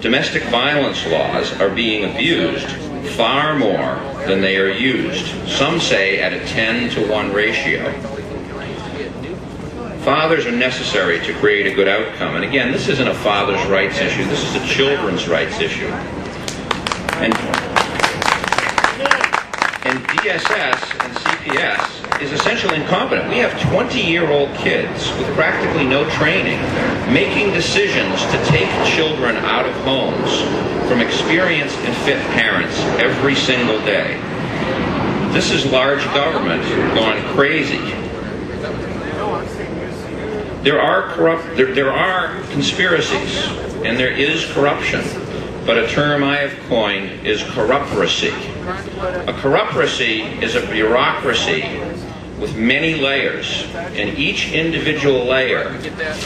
Domestic violence laws are being abused far more than they are used. Some say at a 10-to-1 ratio. Fathers are necessary to create a good outcome. And again, this isn't a father's rights issue. This is a children's rights issue. And DSS and CPS is essentially incompetent. We have 20-year-old kids with practically no training making decisions to take children out of homes from experienced and fit parents every single day. This is large government gone crazy. There are conspiracies, and there is corruption, but a term I have coined is corruptracy. A corruptracy is a bureaucracy with many layers, and each individual layer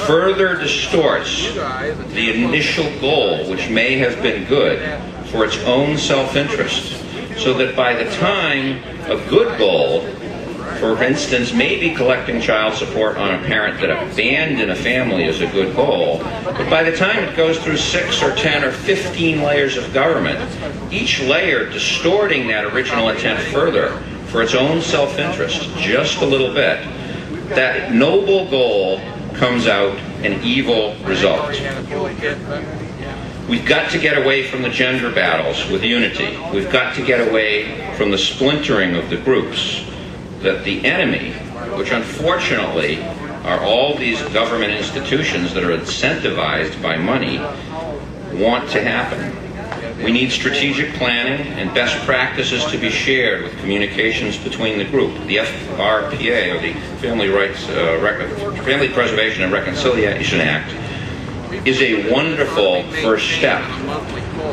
further distorts the initial goal, which may have been good, for its own self-interest, so that by the time a good goal, for instance, maybe collecting child support on a parent that abandoned a family is a good goal, but by the time it goes through 6 or 10 or 15 layers of government, each layer distorting that original intent further for its own self-interest just a little bit, that noble goal comes out an evil result. We've got to get away from the gender battles with unity. We've got to get away from the splintering of the groups that the enemy, which unfortunately are all these government institutions that are incentivized by money, want to happen. We need strategic planning and best practices to be shared with communications between the group. The FRPA, or the Family Preservation and Reconciliation Act, is a wonderful first step.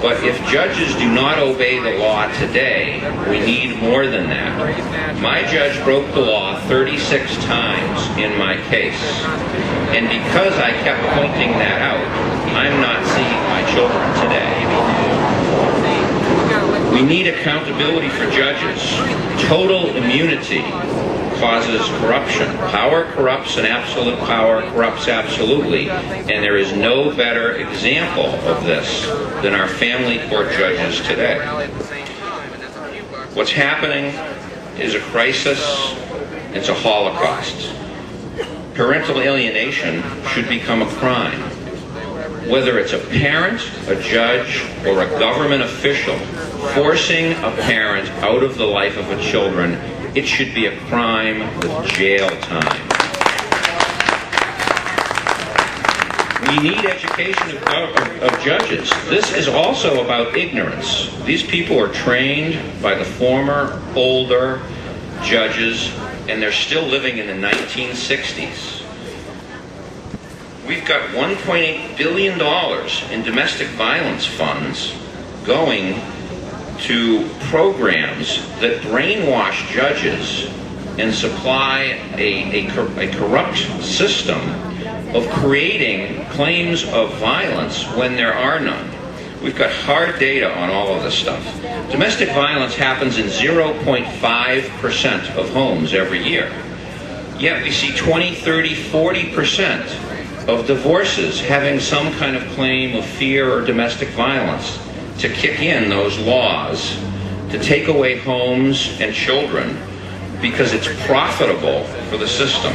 But if judges do not obey the law today, we need more than that. My judge broke the law 36 times in my case. And because I kept pointing that out, I'm not seeing my children today. We need accountability for judges. Total immunity causes corruption. Power corrupts, and absolute power corrupts absolutely. And there is no better example of this than our family court judges today. What's happening is a crisis. It's a Holocaust. Parental alienation should become a crime. Whether it's a parent, a judge, or a government official forcing a parent out of the life of a children, it should be a crime with jail time. We need education of judges. This is also about ignorance. These people are trained by the former, older judges, and they're still living in the 1960s. We've got $1.8 billion in domestic violence funds going to programs that brainwash judges and supply a corrupt system of creating claims of violence when there are none. We've got hard data on all of this stuff. Domestic violence happens in 0.5% of homes every year. Yet we see 20, 30, 40% of divorces having some kind of claim of fear or domestic violence to kick in those laws to take away homes and children because it's profitable for the system.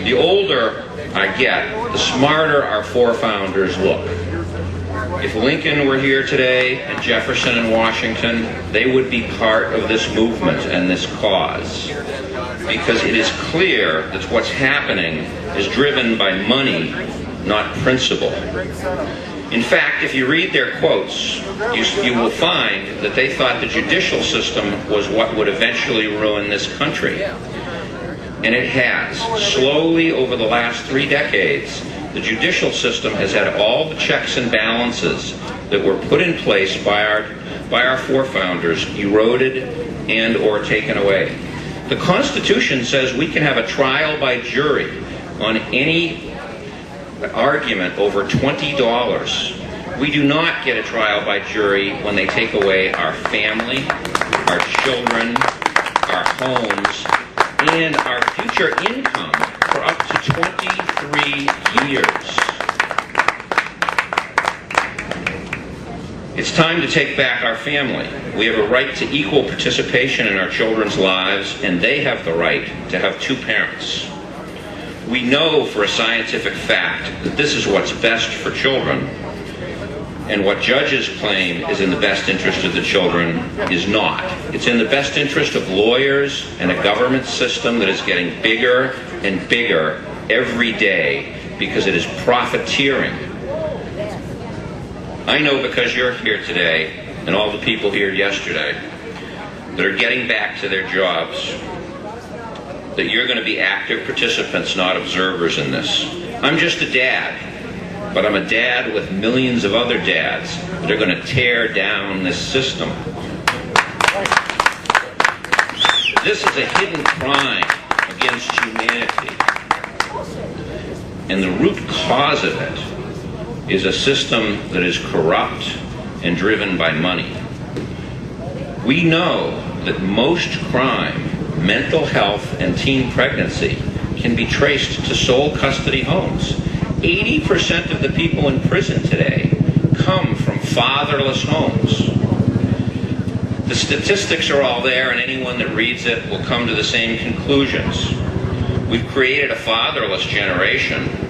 The older I get, the smarter our forefounders look. If Lincoln were here today, and Jefferson and Washington, they would be part of this movement and this cause. Because it is clear that what's happening is driven by money, not principle. In fact, if you read their quotes, you will find that they thought the judicial system was what would eventually ruin this country. And it has. Slowly, over the last 3 decades, the judicial system has had all the checks and balances that were put in place by our forefounders eroded and or taken away. The Constitution says we can have a trial by jury on any argument over $20. We do not get a trial by jury when they take away our family, our children, our homes, and our future income for up to 23 years. It's time to take back our family. We have a right to equal participation in our children's lives, and they have the right to have two parents. We know for a scientific fact that this is what's best for children, and what judges claim is in the best interest of the children is not. It's in the best interest of lawyers and a government system that is getting bigger and bigger every day because it is profiteering. I know because you're here today, and all the people here yesterday, that are getting back to their jobs, that you're going to be active participants, not observers in this. I'm just a dad, but I'm a dad with millions of other dads that are going to tear down this system. This is a hidden crime against humanity. And the root cause of it is a system that is corrupt and driven by money. We know that most crime, mental health, and teen pregnancy can be traced to sole custody homes. 80% of the people in prison today come from fatherless homes. The statistics are all there, and anyone that reads it will come to the same conclusions. We've created a fatherless generation,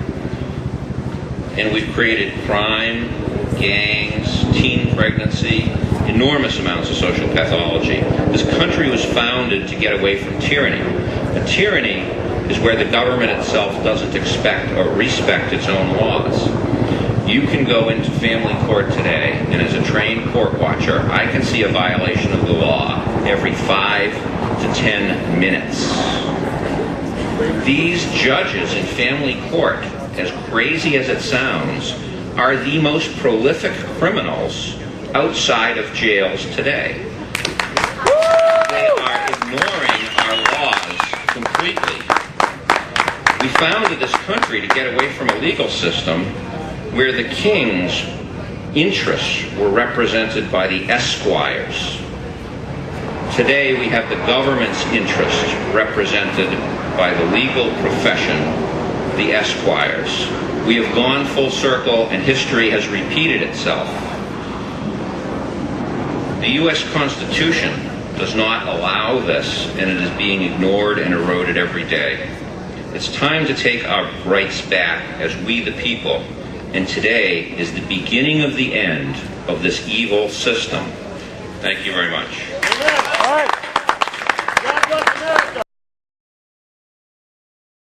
and we've created crime, gangs, teen pregnancy, enormous amounts of social pathology. This country was founded to get away from tyranny. And tyranny is where the government itself doesn't expect or respect its own laws. You can go into family court today, and as a trained court watcher, I can see a violation of the law every 5 to 10 minutes. These judges in family court, as crazy as it sounds, are the most prolific criminals outside of jails today. They are ignoring our laws completely. We founded this country to get away from a legal system where the king's interests were represented by the esquires. Today we have the government's interests represented by the legal profession, the esquires. We have gone full circle, and history has repeated itself. The U.S. Constitution does not allow this, and it is being ignored and eroded every day. It's time to take our rights back as we the people, and today is the beginning of the end of this evil system. Thank you very much. All right. God bless.